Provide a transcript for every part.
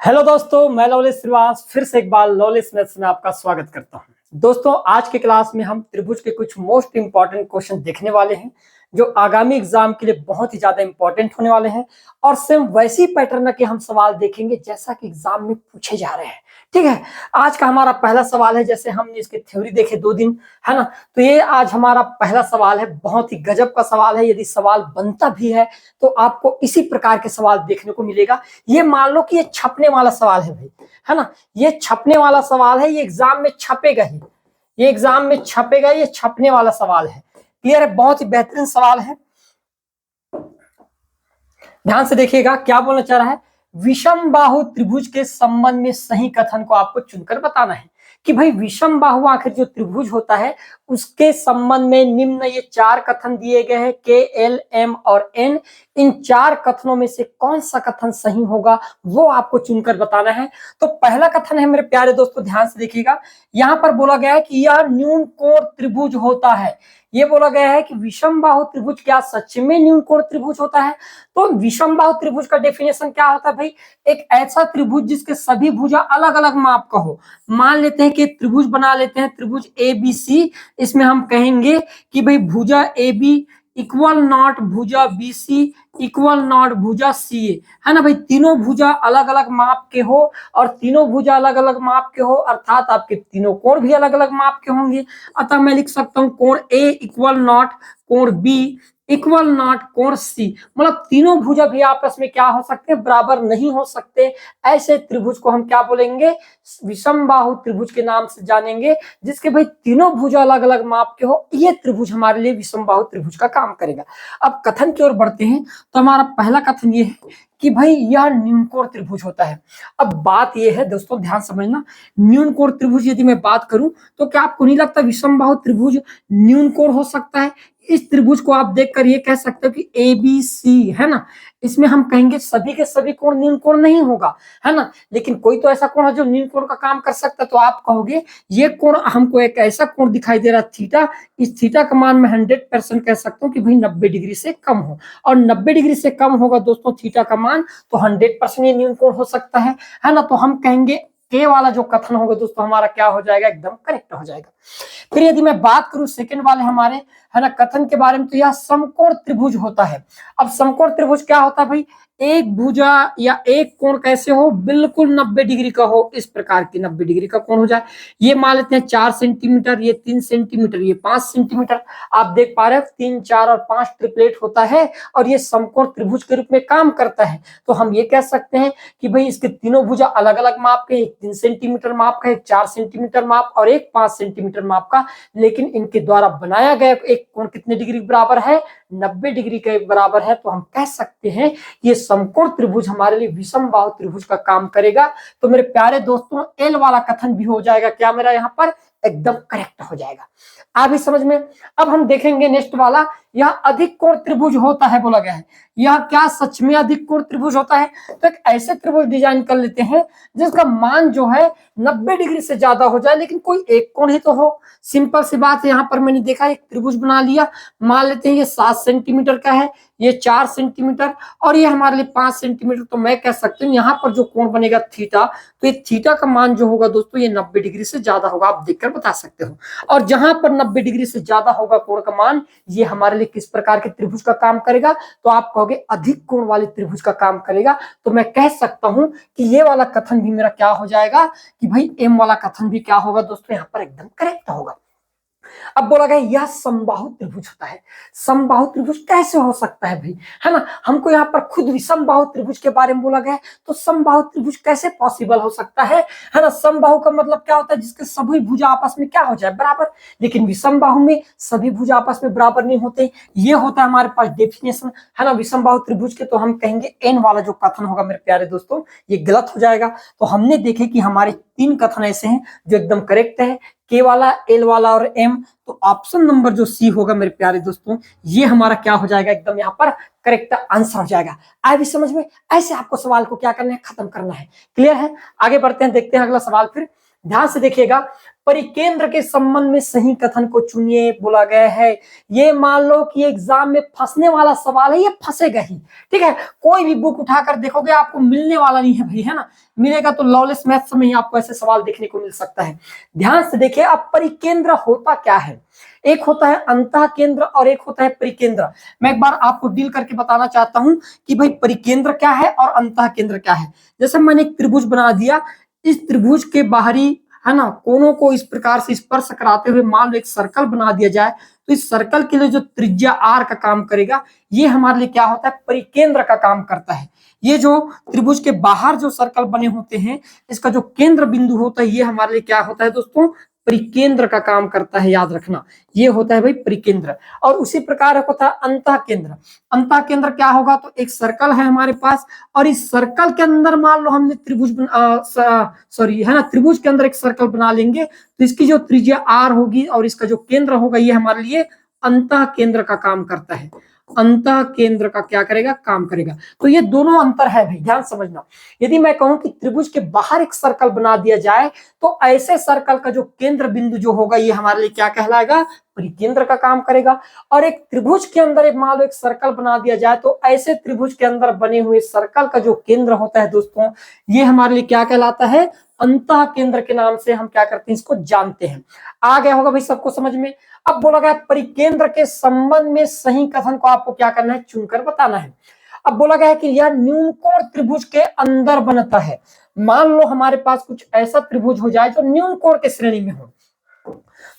Hello दोस्तों, मैं लवलेश श्रीवास फिर से एक बार लवलेश मैथ्स में आपका स्वागत करता हूं। दोस्तों, आज के क्लास में हम त्रिभुज के कुछ मोस्ट इंपॉर्टेंट क्वेश्चन देखने वाले हैं जो आगामी एग्जाम के लिए बहुत ही ज्यादा इंपॉर्टेंट होने वाले हैं। और सेम वैसी पैटर्न के हम सवाल देखेंगे जैसा कि एग्जाम में पूछे जा रहे हैं। ठीक है, आज का हमारा पहला सवाल है, जैसे हमने इसके थ्योरी देखे 2 दिन, है ना, तो ये आज हमारा पहला सवाल है। बहुत ही गजब का सवाल है। यदि सवाल बनता भी है तो आपको इसी प्रकार के सवाल देखने को मिलेगा। ये मान लो कि ये छपने वाला सवाल है भाई, है ना, ये छपने वाला सवाल है, ये एग्जाम में छपेगा ही, ये एग्जाम में छपेगा, ये छपने वाला सवाल है। क्लियर है? बहुत ही बेहतरीन सवाल है। ध्यान से देखिएगा क्या बोलना चाह रहा है। विषम बाहु त्रिभुज के संबंध में सही कथन को आपको चुनकर बताना है कि भाई विषम बाहु आखिर जो त्रिभुज होता है उसके संबंध में निम्न ये 4 कथन दिए गए हैं, के, एल, एम और एन। इन 4 कथनों में से कौन सा कथन सही होगा वो आपको चुनकर बताना है। तो पहला कथन है मेरे प्यारे दोस्तों, ध्यान से देखिएगा। यहां पर बोला गया है कि यह न्यून कोण त्रिभुज होता है। ये बोला गया है कि विषम बाहु त्रिभुज क्या सच में न्यून कोण त्रिभुज होता है? तो विषम बाहु त्रिभुज का डेफिनेशन क्या होता है भाई? एक ऐसा त्रिभुज जिसके सभी भुजा अलग अलग माप का हो। मान लेते हैं कि त्रिभुज बना लेते हैं, त्रिभुज ए बी सी। इसमें हम कहेंगे कि भाई भुजा ए बी इक्वल नॉट भुजा बी सी इक्वल नॉट भुजा सी ए, है ना भाई। तीनों भुजा अलग अलग माप के हो और तीनों भुजा अलग अलग माप के हो, अर्थात आपके तीनों कोण भी अलग अलग माप के होंगे। अतः मैं लिख सकता हूं कोण ए इक्वल नॉट कोण बी इक्वल नॉट कोण सी। मतलब तीनों भुजा भी आपस में क्या हो सकते हैं? बराबर नहीं हो सकते। ऐसे त्रिभुज को हम क्या बोलेंगे? विषम बाहु त्रिभुज के नाम से जानेंगे, जिसके भाई तीनों भुजा अलग अलग माप के हो। ये त्रिभुज हमारे लिए विषम बाहु त्रिभुज का काम करेगा। अब कथन की ओर बढ़ते हैं तो हमारा पहला कथन ये है कि भाई यह न्यूनकोण त्रिभुज होता है। अब बात यह है दोस्तों, ध्यान समझना, न्यूनकोण त्रिभुज यदि मैं बात करूं तो क्या आपको नहीं लगता विषम बाहु त्रिभुज न्यूनकोण हो सकता है? इस त्रिभुज को आप देखकर ये कह सकते हो कि ए बी सी, है ना, इसमें हम कहेंगे सभी के सभी कोण न्यूनकोण नहीं होगा, है ना, लेकिन कोई तो ऐसा कोण है जो न्यूनकोण का काम कर सकता है। तो आप कहोगे ये कोण, हमको एक ऐसा कोण दिखाई दे रहा है थीटा, इस थीटा का मान मैं 100% कह सकता हूँ कि भाई 90 डिग्री से कम हो। और 90 डिग्री से कम होगा दोस्तों थीटा का मान, तो 100% ये न्यूनकोण हो सकता है ना। तो हम कहेंगे के वाला जो कथन होगा दोस्तों हमारा क्या हो जाएगा? एकदम करेक्ट हो जाएगा। फिर यदि मैं बात करूं सेकंड वाले हमारे, है ना, कथन के बारे में, तो यह समकोण त्रिभुज होता है। अब समकोण त्रिभुज क्या होता है भाई? एक भुजा या एक कोण कैसे हो? बिल्कुल 90 डिग्री का हो। इस प्रकार की 90 डिग्री का कोण हो जाए। ये मान लेते हैं 4 सेंटीमीटर, ये 3 सेंटीमीटर, ये 5 सेंटीमीटर। आप देख पा रहे हैं 3, 4 और 5 ट्रिपलेट होता है और ये समकोण त्रिभुज के रूप में काम करता है। तो हम ये कह सकते हैं कि भाई इसके तीनों भुजा अलग अलग माप के, एक 3 सेंटीमीटर माप का, एक 4 सेंटीमीटर माप और एक 5 सेंटीमीटर माप का, लेकिन इनके द्वारा बनाया गया एक कोण कितने डिग्री बराबर है? 90 डिग्री के बराबर है। तो हम कह सकते हैं ये समकोण त्रिभुज हमारे लिए विषम बाहु त्रिभुज का काम करेगा। तो मेरे प्यारे दोस्तों एल वाला कथन भी हो जाएगा क्या मेरा यहाँ पर? एकदम करेक्ट हो जाएगा। आप भी समझ में। अब हम देखेंगे नेक्स्ट वाला, यह अधिक कोण त्रिभुज होता है बोला गया है। यह क्या सच में अधिक कोण त्रिभुज होता है? तो एक ऐसे त्रिभुज डिजाइन कर लेते हैं जिसका मान जो है 90 डिग्री से ज्यादा हो जाए, लेकिन कोई एक कोण ही तो हो। सिंपल सी बात है। यहाँ पर मैंने देखा एक त्रिभुज बना लिया, मान लेते हैं ये 7 सेंटीमीटर का है, ये 4 सेंटीमीटर और ये हमारे लिए 5 सेंटीमीटर। तो मैं कह सकती हूँ यहाँ पर जो कोण बनेगा थीटा, तो ये थीटा का मान जो होगा दोस्तों ये 90 डिग्री से ज्यादा होगा। आप देखकर बता सकते हो। और जहां पर 90 डिग्री से ज्यादा होगा कोण का मान, ये हमारे लिए किस प्रकार के त्रिभुज का काम करेगा? तो आप कहोगे अधिक कोण वाले त्रिभुज का काम करेगा। तो मैं कह सकता हूं कि ये वाला कथन भी मेरा क्या हो जाएगा कि भाई एम वाला कथन भी क्या होगा दोस्तों यहाँ पर? एकदम करेक्ट होगा। अब बोला गया यह समबाहु त्रिभुज होता है। समबाहु त्रिभुज कैसे हो सकता है भाई, है ना? हमको यहाँ पर खुद विषम बाहु त्रिभुज के बारे में बोला गया है, तो समबाहु त्रिभुज कैसे पॉसिबल हो सकता है ना? समबाहु का मतलब क्या होता है? जिसके सभी भुजा आपस में क्या हो जाए? बराबर। लेकिन विषम बाहु में सभी भुजा आपस में बराबर नहीं होते। ये होता है हमारे पास डेफिनेशन, है ना, विषम बाहु त्रिभुज के। तो हम कहेंगे एन वाला जो कथन होगा मेरे प्यारे दोस्तों ये गलत हो जाएगा। तो हमने देखे कि हमारे 3 कथन ऐसे हैं जो एकदम करेक्ट है, के वाला, एल वाला और एम। तो ऑप्शन नंबर जो सी होगा मेरे प्यारे दोस्तों ये हमारा क्या हो जाएगा? एकदम यहाँ पर करेक्ट आंसर हो जाएगा। आए भी समझ में? ऐसे आपको सवाल को क्या करना है? खत्म करना है। क्लियर है? आगे बढ़ते हैं, देखते हैं अगला सवाल। फिर ध्यान से देखिएगा, परिकेंद्र के संबंध में सही कथन को चुनिए बोला गया है। ये मान लो कि एग्जाम में फंसने वाला सवाल है, ये फंसेगा ही, ठीक है। कोई भी बुक उठाकर देखोगे आपको मिलने वाला नहीं है भाई, है ना। मिलेगा तो लॉलेस मैथ्स में ही आपको ऐसे सवाल देखने को मिल सकता है। ध्यान से देखिए, अब परिकेंद्र होता क्या है। एक होता है अंतः केंद्र और एक होता है परिकेंद्र। मैं एक बार आपको डील करके बताना चाहता हूं कि भाई परिकेंद्र क्या है और अंतः केंद्र क्या है। जैसे मैंने एक त्रिभुज बना दिया, इस त्रिभुज के बाहरी, है ना, कोनों को इस प्रकार से स्पर्श कराते हुए मान लो एक सर्कल बना दिया जाए, तो इस सर्कल के लिए जो त्रिज्या आर का काम करेगा, ये हमारे लिए क्या होता है, परिकेंद्र का काम करता है। ये जो त्रिभुज के बाहर जो सर्कल बने होते हैं, इसका जो केंद्र बिंदु होता है, ये हमारे लिए क्या होता है दोस्तों, परिकेंद्र का काम करता है, याद रखना। ये होता है भाई परिकेंद्र। और उसी प्रकार होता है अंतः केंद्र। अंतः केंद्र क्या होगा, तो एक सर्कल है हमारे पास, और इस सर्कल के अंदर मान लो हमने त्रिभुज सॉरी, है ना, त्रिभुज के अंदर एक सर्कल बना लेंगे, तो इसकी जो त्रिज्या आर होगी और इसका जो केंद्र होगा, ये हमारे लिए अंतः केंद्र का काम करता है। अंतः केंद्र का क्या करेगा, काम करेगा। तो ये दोनों अंतर है भाई, ध्यान समझना। यदि मैं कहूं कि त्रिभुज के बाहर एक सर्कल बना दिया जाए, तो ऐसे सर्कल का जो केंद्र बिंदु जो होगा, ये हमारे लिए क्या कहलाएगा, परिकेंद्र का काम करेगा। और एक त्रिभुज के अंदर एक मान लो एक सर्कल बना दिया जाए, तो ऐसे त्रिभुज के अंदर बने हुए सर्कल का जो केंद्र होता है दोस्तों, ये हमारे लिए क्या कहलाता है, अंतः केंद्र के नाम से हम क्या करते हैं, इसको जानते हैं। आ गया होगा भाई सबको समझ में। अब बोला गया परिकेंद्र के संबंध में सही कथन को आपको क्या करना है, चुनकर बताना है। अब बोला गया है कि यह न्यून कोण त्रिभुज के अंदर बनता है। मान लो हमारे पास कुछ ऐसा त्रिभुज हो जाए जो न्यून कोण के श्रेणी में हो,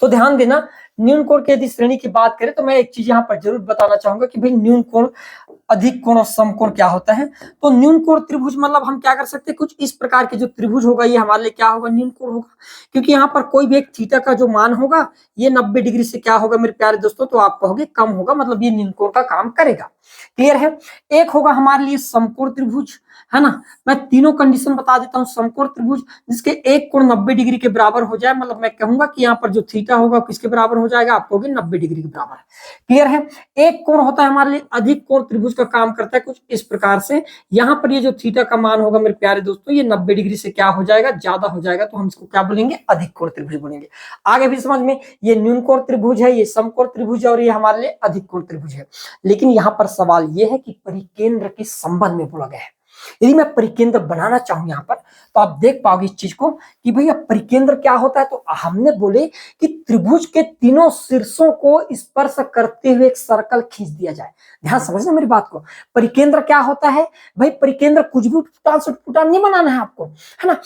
तो ध्यान देना, न्यून कोण की यदि श्रेणी की बात करें, तो मैं एक चीज यहाँ पर जरूर बताना चाहूंगा कि भाई न्यून कोण, अधिक कोण और समकोण क्या होता है। तो न्यून कोण त्रिभुज मतलब हम क्या कर सकते हैं, कुछ इस प्रकार के जो त्रिभुज होगा, ये हमारे लिए क्या होगा, न्यून कोण होगा। क्योंकि यहाँ पर कोई भी एक थीटा का जो मान होगा, ये 90 डिग्री से क्या होगा मेरे प्यारे दोस्तों, तो आप कहोगे कम होगा, मतलब ये न्यून कोण का काम करेगा। क्लियर है। एक होगा हमारे लिए समकोण त्रिभुज, है ना। मैं तीनों कंडीशन बता देता हूँ। समकोण त्रिभुज जिसके एक कोण 90 डिग्री के बराबर हो जाए, मतलब मैं कहूंगा कि यहाँ पर जो थीटा होगा किसके बराबर हो जाएगा, आप कहोगे 90 डिग्री के बराबर। क्लियर है। एक कोण होता है हमारे लिए अधिक कोण त्रिभुज का काम करता है कुछ इस प्रकार से। यहाँ पर ये जो थीटा का मान होगा मेरे प्यारे दोस्तों, ये 90 डिग्री से क्या हो जाएगा, ज्यादा हो जाएगा, तो हम इसको क्या बोलेंगे, अधिक कोण त्रिभुज बोलेंगे। आगे भी समझ में, ये न्यून कोण त्रिभुज है, ये समकोण त्रिभुज है, और ये हमारे लिए अधिक कोण त्रिभुज है। लेकिन यहाँ पर सवाल ये है कि परिकेंद्र के संबंध में बोला गया है। यदि मैं परिकेंद्र बनाना चाहूं यहाँ पर, तो आप देख पाओगे इस चीज को कि भैया परिकेंद्र क्या होता है। तो हमने बोले कि त्रिभुज के तीनों शीर्षों को स्पर्श करते हुए एक सर्कल खींच दिया जाए। ध्यान समझना मेरी बात को। परिकेंद्र क्या होता है भाई, परिकेंद्र कुछ भी उठान नहीं बनाना है आपको, है ना।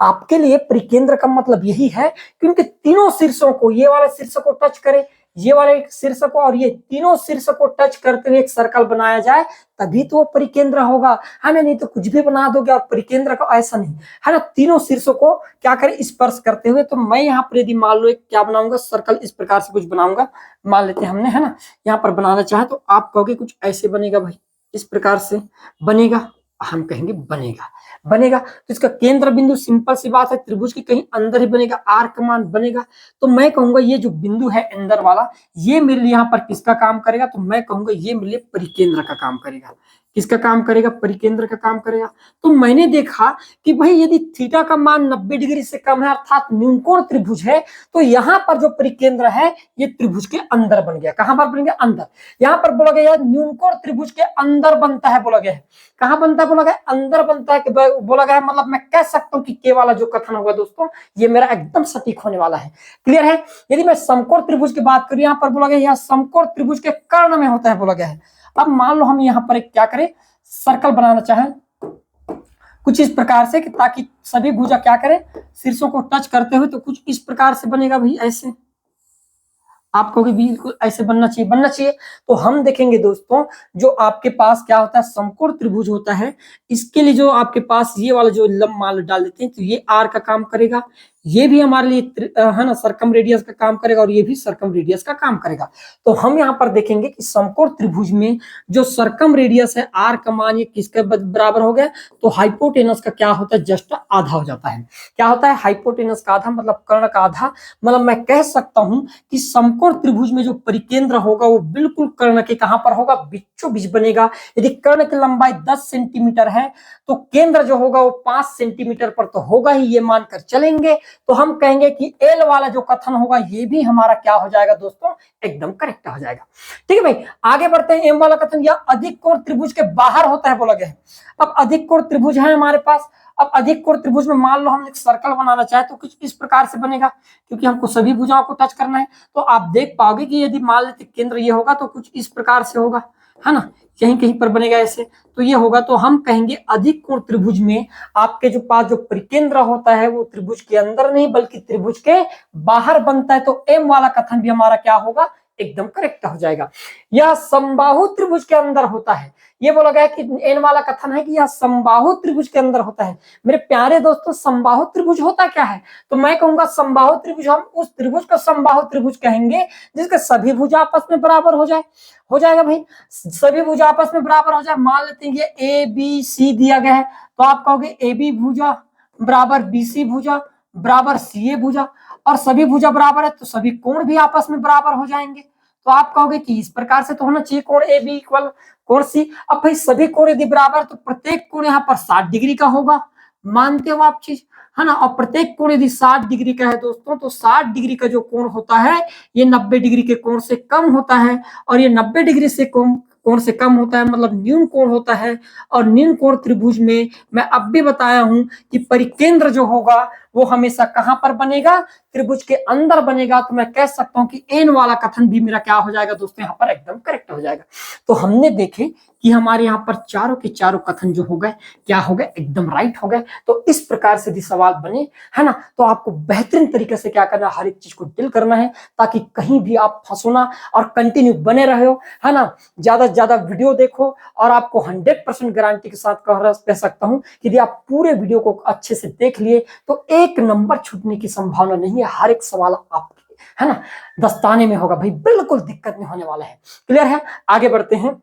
आपके लिए परिकेंद्र का मतलब यही है कि उनके तीनों शीर्षों को, ये वाला शीर्ष को टच करे, ये वाले शीर्ष को और ये तीनों शीर्ष को टच करते हुए एक सर्कल बनाया जाए, तभी तो वो परिकेंद्र होगा, है ना। नहीं तो कुछ भी बना दोगे और परिकेंद्र का ऐसा नहीं, है ना। तीनों शीर्षों को क्या करें, स्पर्श करते हुए। तो मैं यहाँ पर यदि मान लो एक क्या बनाऊंगा, सर्कल इस प्रकार से कुछ बनाऊंगा, मान लेते हैं हमने, है ना। यहाँ पर बनाना चाहे तो आप कहोगे कुछ ऐसे बनेगा भाई, इस प्रकार से बनेगा, हम कहेंगे बनेगा। बनेगा तो इसका केंद्र बिंदु सिंपल सी बात है, त्रिभुज के कहीं अंदर ही बनेगा, आर का मान बनेगा। तो मैं कहूंगा ये जो बिंदु है अंदर वाला, ये मेरे लिए यहाँ पर किसका काम करेगा, तो मैं कहूंगा ये मेरे लिए परिकेंद्र का काम करेगा। किसका काम करेगा, परिकेंद्र का काम करेगा। तो मैंने देखा कि भाई यदि थीटा का मान 90 डिग्री से कम है, अर्थात न्यूनकोण त्रिभुज है, तो यहाँ पर जो परिकेंद्र है ये त्रिभुज के अंदर बन गया। कहां पर बन गया, अंदर। यहाँ पर बोला गया न्यूनकोण त्रिभुज के अंदर बनता है, बोला गया है। कहां बनता है, बोला गया अंदर बनता है, बोला गया है। मतलब मैं कह सकता हूं कि के वाला जो कथन होगा दोस्तों, ये मेरा एकदम सटीक होने वाला है। क्लियर है। यदि मैं समकोण त्रिभुज की बात करूं, यहाँ पर बोला गया यह समकोण त्रिभुज के कर्ण में होता है, बोला गया है। अब मान लो हम यहाँ पर एक क्या करें, सर्कल बनाना चाहें कुछ इस प्रकार से कि ताकि सभी भुजा क्या करें, शीर्षों को टच करते हुए, तो कुछ इस प्रकार से बनेगा भाई, ऐसे आप कहोगे बिल्कुल ऐसे बनना चाहिए, बनना चाहिए। तो हम देखेंगे दोस्तों, जो आपके पास क्या होता है, समकोण त्रिभुज होता है, इसके लिए जो आपके पास ये वाला जो लंब मान डाल देते हैं, तो ये आर का काम करेगा, ये भी हमारे लिए है ना सर्कम रेडियस का काम करेगा, और ये भी सर्कम रेडियस का काम करेगा। तो हम यहाँ पर देखेंगे कि समकोण त्रिभुज में जो सर्कम रेडियस है, आर का मान ये किसके बराबर हो गया, तो हाइपोटेनस का क्या होता है, जस्ट आधा हो जाता है। क्या होता है, हाइपोटेनस का आधा, मतलब कर्ण का आधा। मतलब मैं कह सकता हूं कि समकोण त्रिभुज में जो परिकेंद्र होगा वो बिल्कुल कर्ण के कहां पर होगा, बीचों बीच बनेगा। यदि कर्ण की लंबाई 10 सेंटीमीटर है, तो केंद्र जो होगा वो 5 सेंटीमीटर पर तो होगा ही, ये मानकर चलेंगे। तो हम कहेंगे कि एल वाला जो कथन होगा ये भी हमारा क्या हो जाएगा दोस्तों, एकदम करेक्ट हो जाएगा। ठीक है भाई, आगे बढ़ते हैं। एम वाला कथन, यह अधिक कोण त्रिभुज के बाहर होता है बोला गया है। अब अधिक कोण त्रिभुज है हमारे पास। अब अधिक कोण त्रिभुज में मान लो हम एक सर्कल बनाना चाहे तो कुछ इस प्रकार से बनेगा, क्योंकि हमको सभी भुजाओं को टच करना है। तो आप देख पाओगे कि यदि मान लेते केंद्र ये होगा तो कुछ इस प्रकार से होगा, है ना, कहीं कहीं पर बनेगा ऐसे, तो ये होगा। तो हम कहेंगे अधिक कोण त्रिभुज में आपके जो पास जो परिकेंद्र होता है वो त्रिभुज के अंदर नहीं बल्कि त्रिभुज के बाहर बनता है। तो एम वाला कथन भी हमारा क्या होगा, एकदम करेक्ट हो जाएगा। यह समबाहु त्रिभुज के अंदर होता है। ये बोला गया कि एन वाला कथन है कि यह समबाहु त्रिभुज के अंदर होता है। मेरे प्यारे दोस्तों, समबाहु त्रिभुज होता क्या है? तो मैं कहूंगा समबाहु त्रिभुज, हम उस त्रिभुज को समबाहु त्रिभुज कहेंगे जिसके सभी भुजा आपस में बराबर हो जाए। हो जाएगा भाई, सभी भुजा आपस में बराबर हो जाए। मान लेते हैं ये ए बी सी दिया गया है, तो आप कहोगे ए बी भुजा बराबर बी सी भुजा बराबर सी ए भुजा, और सभी भुजा बराबर है तो सभी कोण भी आपस में बराबर हो जाएंगे। तो आप कहोगे कि इस प्रकार से तो होना चाहिए कोण ए बी इक्वल कोण सी। अब भाई सभी कोण यदि बराबर तो प्रत्येक कोण यहाँ पर 60 डिग्री का होगा, मानते हो आप चीज, है ना। और प्रत्येक कोण यदि 60 डिग्री का है दोस्तों, तो 60 डिग्री का जो कोण होता है ये 90 डिग्री के कोण से कम होता है, और ये 90 डिग्री से कोण से कम होता है, मतलब न्यून कोण होता है। और न्यून कोण त्रिभुज में मैं अब भी बताया हूं कि परिकेंद्र जो होगा वो हमेशा कहां पर बनेगा, त्रिभुज के अंदर बनेगा। तो मैं कह सकता हूं कि एन वाला कथन भी मेरा क्या हो जाएगा दोस्तों, यहाँ पर एकदम करेक्ट हो जाएगा। तो हमने देखे कि हमारे यहाँ पर चारों के चारों कथन जो हो गए क्या हो गए, एकदम राइट हो गए। तो इस प्रकार से भी सवाल बने, है ना, तो आपको बेहतरीन तरीके से क्या करना है, हर एक चीज को डील करना है ताकि कहीं भी आप फंसो ना और कंटिन्यू बने रहे हो, है ना। ज्यादा से ज्यादा वीडियो देखो, और आपको 100% गारंटी के साथ कह सकता हूं कि यदि आप पूरे वीडियो को अच्छे से देख लिए तो एक नंबर छूटने की संभावना नहीं है। हर एक सवाल आपके, है ना, दस्ताने में होगा भाई, बिल्कुल दिक्कत नहीं होने वाला है। क्लियर है? आगे बढ़ते हैं।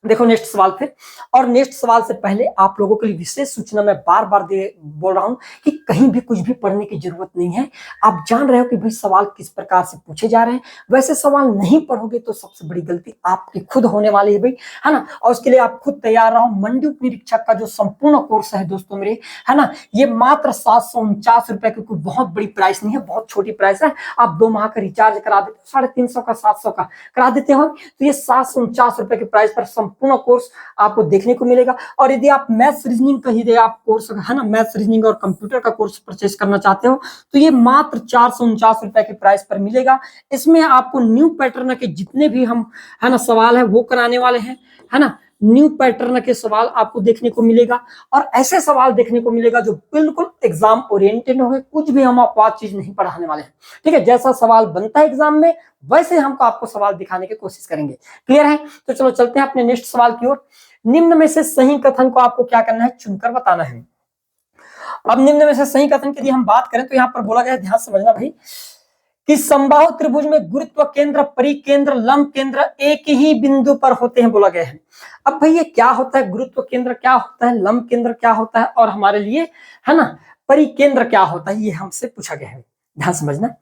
देखो नेक्स्ट सवाल पे, और नेक्स्ट सवाल से पहले आप लोगों के लिए विशेष सूचना मैं बार बार बोल रहा हूं कि कहीं भी कुछ भी पढ़ने की जरूरत नहीं है। आप जान रहे हो कि भाई सवाल किस प्रकार से पूछे जा रहे हैं, वैसे सवाल नहीं पढ़ोगे तो सबसे बड़ी गलती आपकी खुद होने वाली है भाई, है ना। और उसके लिए आप खुद तैयार रहो। मंडी उप निरीक्षक का जो संपूर्ण कोर्स है दोस्तों मेरे, है ना, ये मात्र 749 रुपए की कोई बहुत बड़ी प्राइस नहीं है, बहुत छोटी प्राइस है। आप 2 माह का रिचार्ज करा देते हो, 350 का 700 का करा देते हो, तो ये 749 रुपए की प्राइस पर संपूर्ण कोर्स आपको देखने को मिलेगा। और यदि आप मैथ्स रीजनिंग का ही आप कोर्स, है ना, मैथ्स रीजनिंग और कंप्यूटर का कोर्स परचेस करना चाहते हो तो ये मात्र 449 रुपए के प्राइस पर मिलेगा। इसमें आपको न्यू पैटर्न के जितने भी हम, है ना, सवाल है वो कराने वाले हैं, है ना। न्यू पैटर्न के सवाल आपको देखने को मिलेगा, और ऐसे सवाल देखने को मिलेगा जो बिल्कुल एग्जाम ओरिएंटेड होंगे, कुछ भी हम अपवाद चीज नहीं पढ़ाने वाले हैं। ठीक है, जैसा सवाल बनता है एग्जाम में वैसे हमको आपको सवाल दिखाने की कोशिश करेंगे। क्लियर है? तो चलो चलते हैं अपने नेक्स्ट सवाल की ओर। निम्न में से सही कथन को आपको क्या करना है, चुनकर बताना है। अब निम्न में से सही कथन की यदि हम बात करें तो यहाँ पर बोला गया, ध्यान समझना भाई, कि समबाहु त्रिभुज में गुरुत्व केंद्र, परिकेंद्र, लंब केंद्र एक ही बिंदु पर होते हैं बोला गया है। अब भाई ये क्या होता है, गुरुत्व केंद्र क्या होता है, लंब केंद्र क्या होता है, और हमारे लिए, है ना, परिकेंद्र क्या होता है, ये हमसे पूछा गया है। ध्यान समझना,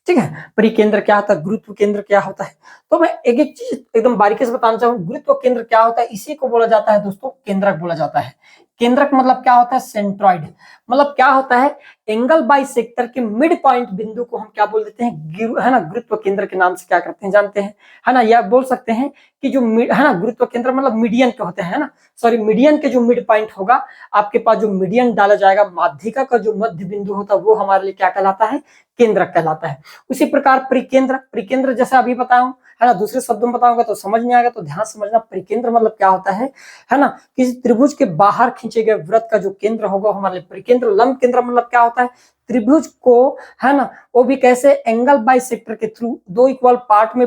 ठीक है। परिकेंद्र क्या होता है, गुरुत्व केंद्र क्या होता है, तो मैं एक एक चीज एकदम बारीकी से बताना चाहूंगा। गुरुत्व केंद्र क्या होता है, इसी को बोला जाता है दोस्तों केंद्रक बोला जाता है। केंद्रक मतलब क्या होता है, सेंट्रॉइड, मतलब क्या होता है, एंगल बाई सेक्टर के मिड पॉइंट बिंदु को हम क्या बोल देते हैं, है ना, गुरुत्व केंद्र के नाम से क्या करते हैं जानते हैं, है ना। या बोल सकते हैं कि जो, है ना, गुरुत्व केंद्र मतलब मीडियन के होते हैं ना, सॉरी, मीडियन के जो मिड पॉइंट होगा आपके पास, जो मीडियन डाला जाएगा, माध्यिका का जो मध्य बिंदु होता है वो हमारे लिए क्या कहलाता है, केंद्रक कहलाता है। उसी प्रकार परिकेंद्र, परिकेंद्र जैसे अभी बताऊं, है ना, दूसरे शब्दों में बताऊंगा तो समझ नहीं आएगा, तो ध्यान समझना। परिकेंद्र मतलब क्या होता है ना, किसी त्रिभुज के बाहर खींचे गए वृत्त का जो केंद्र होगा हमारे लिए परिकेंद्र। लंब केंद्र मतलब क्या होता है, त्रिभुज को, है ना, वो भी कैसे, एंगल बाई सेक्टर के थ्रू 2 इक्वल पार्ट में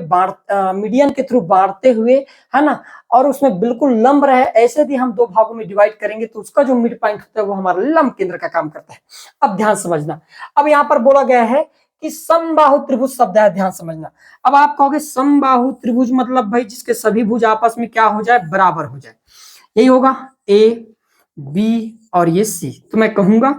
मीडियन के थ्रू बांटते हुए, है ना, और उसमें बिल्कुल लंब रहे, ऐसे भी हम 2 भागों में डिवाइड करेंगे तो उसका जो मिड पॉइंट होता है वो हमारा लंब केंद्र का काम करता है। अब ध्यान समझना, अब यहाँ पर बोला गया है कि समबाहु त्रिभुज शब्द है, ध्यान समझना। अब आप कहोगे समबाहु त्रिभुज मतलब भाई जिसके सभी भुज आपस में क्या हो जाए, बराबर हो जाए, यही होगा ए बी और ये सी। तो मैं कहूंगा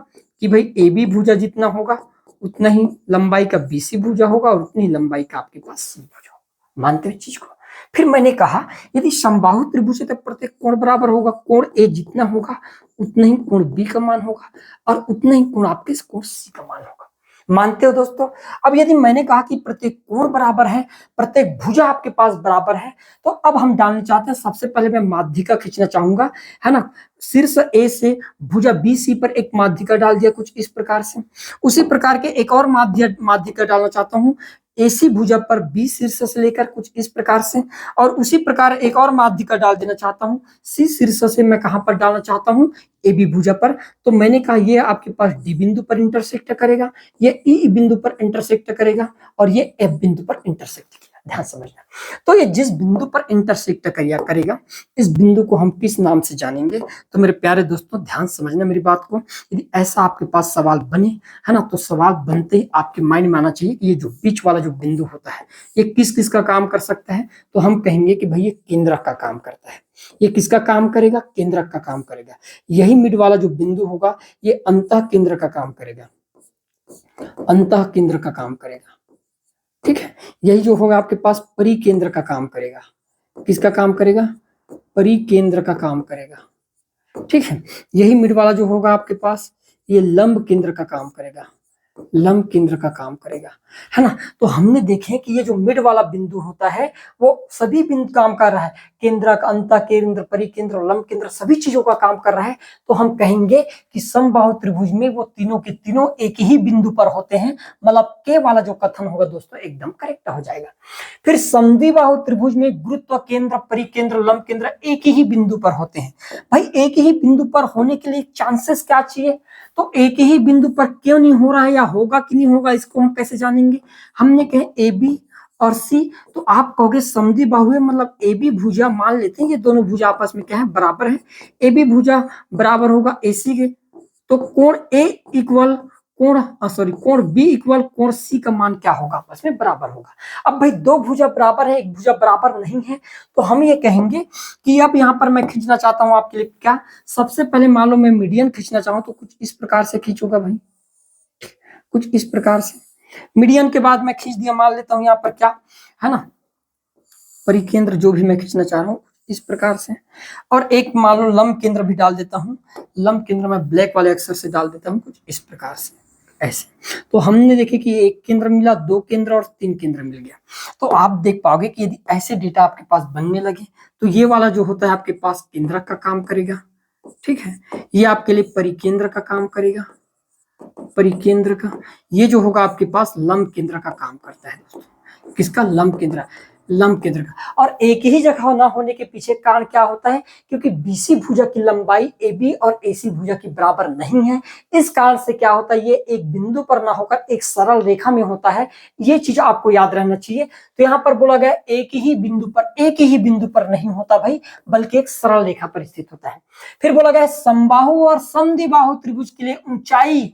कि भाई ए बी भुजा जितना होगा उतना ही लंबाई का बी सी भुजा होगा, और उतनी लंबाई का आपके पास सी भुजा होगा। मानते हो चीज को? फिर मैंने कहा यदि समबाहु त्रिभुज है तो प्रत्येक कोण बराबर होगा, कोण ए जितना होगा उतना ही कोण बी का मान होगा, और उतना ही कोण आपके कोण सी का मान होगा। मानते हो दोस्तों? अब यदि मैंने कहा कि प्रत्येक कोण बराबर है, प्रत्येक भुजा आपके पास बराबर है, तो अब हम डालना चाहते हैं, सबसे पहले मैं माध्यिका खींचना चाहूंगा, है ना। शीर्ष ए से भुजा BC पर एक माध्यिका डाल दिया कुछ इस प्रकार से। उसी प्रकार के एक और माध्यिका डालना चाहता हूं AC भुजा पर B शीर्ष से लेकर कुछ इस प्रकार से, और उसी प्रकार एक और माध्यिका डाल देना चाहता हूं C शीर्ष से मैं कहां पर डालना चाहता हूं, AB भुजा पर। तो मैंने कहा ये आपके पास D बिंदु पर इंटरसेक्ट करेगा, ये E बिंदु पर इंटरसेक्ट करेगा, और ये F बिंदु पर इंटरसेक्ट किया। ध्यान समझना। तो ये जिस बिंदु पर इंटरसेक्ट करेगा, इस बिंदु को हम किस नाम से जानेंगे? तो मेरे प्यारे दोस्तों ध्यान समझना मेरी बात को। यदि ऐसा आपके पास सवाल बने, है ना, तो सवाल बनते ही आपके माइंड में आना चाहिए कि ये जो बीच वाला जो बिंदु होता है, ये किस किस का काम कर सकता है? तो हम कहेंगे कि भाई ये केंद्रक का काम करता है। ये किसका काम करेगा? केंद्रक का काम करेगा। यही मिड वाला जो बिंदु होगा, ये अंतः केंद्र का काम करेगा, अंतः केंद्र का काम करेगा। ठीक है, यही जो होगा आपके पास परिकेंद्र का काम करेगा। किसका काम करेगा? परिकेंद्र का काम करेगा। ठीक है, यही मिड वाला जो होगा आपके पास, ये लंब केंद्र का काम करेगा, लंब केंद्र का काम करेगा, है ना। तो हमने देखे कि ये जो मिड वाला बिंदु होता है, वो सभी बिंदु काम कर रहा है, केंद्रक, अंतः केंद्र, परिकेंद्र और लंब केंद्र, सभी चीजों का काम कर रहा है। तो हम कहेंगे कि समबाहु त्रिभुज में वो तीनों के तीनों एक ही बिंदु पर होते हैं। मतलब के वाला जो कथन होगा दोस्तों एकदम करेक्ट हो जाएगा। फिर समद्विबाहु त्रिभुज में गुरुत्व केंद्र, परिकेंद्र, लंब केंद्र एक ही बिंदु पर होते हैं। भाई एक ही बिंदु पर होने के लिए चांसेस क्या चाहिए? तो एक ही बिंदु पर क्यों नहीं हो रहा है, या होगा कि नहीं होगा, इसको हम कैसे जानेंगे? हमने कहे AB और C, तो आप कहोगे समद्विबाहु मतलब AB भुजा, मान लेते हैं ये दोनों भुजा आपस में क्या है, बराबर है। AB भुजा बराबर होगा AC के, तो कोण A इक्वल कोण B इक्वल कोण C का मान क्या होगा? आपस में बराबर होगा। अब भाई दो भुजा बराबर है, एक भुजा बराबर नहीं है, तो हम ये कहेंगे कि अब यहाँ पर मैं खींचना चाहता हूं आपके लिए क्या, सबसे पहले मान लो मैं मीडियन खींचना चाहूं तो कुछ इस प्रकार से खींचूंगा भाई, कुछ इस प्रकार से। मीडियन के बाद मैं खींच दिया, मान लेता हूं यहाँ पर क्या है ना, परिकेंद्र जो भी मैं खींचना चाह रहा हूँ इस प्रकार से, और एक मान लो लंब केंद्र भी डाल देता हूँ। लंब केंद्र मैं ब्लैक वाले अक्षर से डाल देता हूँ कुछ इस प्रकार से, ऐसे। तो हमने देखे कि एक केंद्र मिला, दो केंद्र और तीन केंद्र मिल गया। तो आप देख पाओगे कि यदि ऐसे डेटा आपके पास बनने लगे, तो ये वाला जो होता है आपके पास केंद्रक का काम करेगा। ठीक है, ये आपके लिए परिकेंद्र का काम करेगा, परिकेंद्र का। ये जो होगा आपके पास लंब केंद्र का काम करता है दोस्तों। किसका? लंब केंद्र, लंब केंद्र का। और एक ही जगह ना होने के पीछे कारण क्या होता है? क्योंकि BC भुजा की लंबाई AB और AC भुजा की बराबर नहीं है। इस कारण से क्या होता है, ये एक बिंदु पर ना होकर एक सरल रेखा में होता है। ये चीज आपको याद रहना चाहिए। तो यहाँ पर बोला गया एक ही बिंदु पर नहीं होता भाई, बल्कि एक सरल रेखा पर स्थित होता है। फिर बोला गया समबाहु और समद्विबाहु त्रिभुज के लिए ऊंचाई,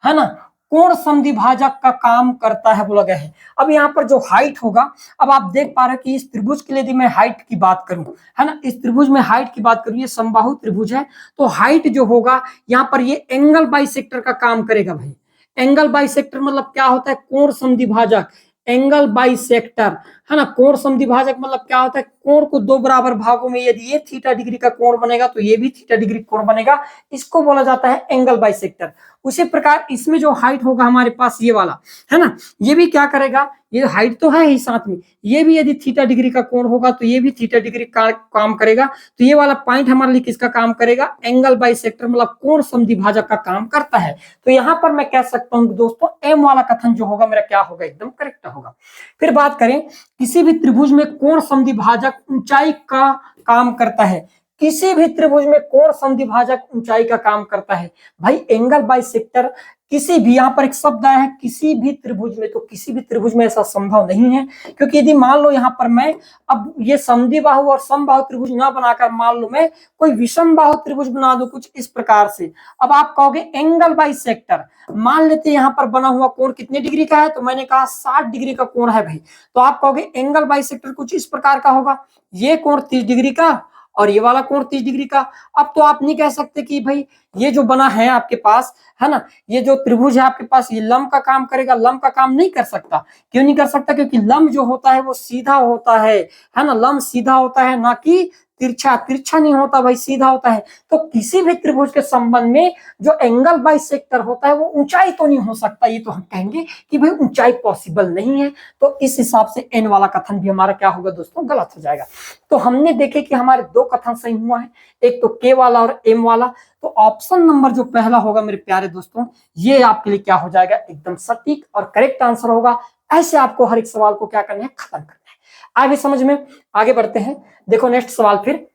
है ना, कोण समद्विभाजक का काम करता है बोला गया है। अब यहाँ पर जो हाइट होगा, अब आप देख पा रहे हो कि इस त्रिभुज के लिए यदि मैं हाइट की बात करूं, है ना, इस त्रिभुज में हाइट की बात करूं, ये समबाहु त्रिभुज है, तो हाइट जो होगा यहाँ पर ये एंगल बाइसेक्टर का काम करेगा भाई। एंगल बाइसेक्टर मतलब क्या होता है? कोण समद्विभाजक, एंगल बाइसेक्टर, है ना। कोण समद्विभाजक मतलब क्या होता है? कोण को दो बराबर भागों में यदि ये थीटा डिग्री का कोण बनेगा तो ये भी थीटा डिग्री कोण बनेगा, इसको बोला जाता है एंगल बाइसेक्टर। उसी प्रकार इसमें जो हाइट होगा हमारे पास ये वाला, है ना, ये भी क्या करेगा? ये हाइट तो है ही, साथ में ये भी यदि थीटा डिग्री का कोण होगा तो ये भी थीटा डिग्री का काम करेगा। तो ये वाला पॉइंट हमारे लिए किसका काम करेगा? एंगल बाइसेक्टर मतलब कोण समद्विभाजक का काम करता है। तो यहाँ पर मैं कह सकता हूँ दोस्तों एम वाला कथन जो होगा मेरा क्या होगा? एकदम करेक्ट होगा। फिर बात करें किसी भी त्रिभुज में कोण समद्विभाजक ऊंचाई का काम करता है, किसी भी त्रिभुज में कोण समद्विभाजक ऊंचाई का काम करता है भाई। एंगल बाइसेक्टर किसी भी, यहाँ पर एक शब्द आया है किसी भी त्रिभुज में, तो किसी भी त्रिभुज में ऐसा संभव नहीं है। क्योंकि यदि मान लो यहाँ पर मैं अब ये समद्विबाहु और समबाहु त्रिभुज ना बनाकर मान लो मैं कोई विषम बाहु त्रिभुज बना दूं कुछ इस प्रकार से, अब आप कहोगे एंगल बाइसेक्टर, मान लेते हैं यहाँ पर बना हुआ कोण कितने डिग्री का है? तो मैंने कहा 60 डिग्री का कोण है भाई। तो आप कहोगे एंगल बाइसेक्टर कुछ इस प्रकार का होगा, ये कोण 30 डिग्री का और ये वाला कोण 30 डिग्री का। अब तो आप नहीं कह सकते कि भाई ये जो बना है आपके पास, है ना, ये जो त्रिभुज है आपके पास, ये लंब का काम करेगा। लंब का काम नहीं कर सकता। क्यों नहीं कर सकता? क्योंकि लंब जो होता है वो सीधा होता है ना, लंब सीधा होता है, ना कि तिरछा तिरछा नहीं होता भाई, सीधा होता है। तो किसी भी त्रिभुज के संबंध में जो एंगल बाइसेक्टर होता है वो ऊंचाई तो नहीं हो सकता, ये तो हम कहेंगे कि भाई ऊंचाई पॉसिबल नहीं है। तो इस हिसाब से एन वाला कथन भी हमारा क्या होगा दोस्तों, गलत हो जाएगा। तो हमने देखे कि हमारे दो कथन सही हुआ है, एक तो के वाला और एम वाला। तो ऑप्शन नंबर जो पहला होगा मेरे प्यारे दोस्तों, ये आपके लिए क्या हो जाएगा, एकदम सटीक और करेक्ट आंसर होगा। ऐसे आपको हर एक सवाल को क्या करना है, खत्म करना है। आगे समझ में, आगे बढ़ते हैं। देखो नेक्स्ट सवाल फिर,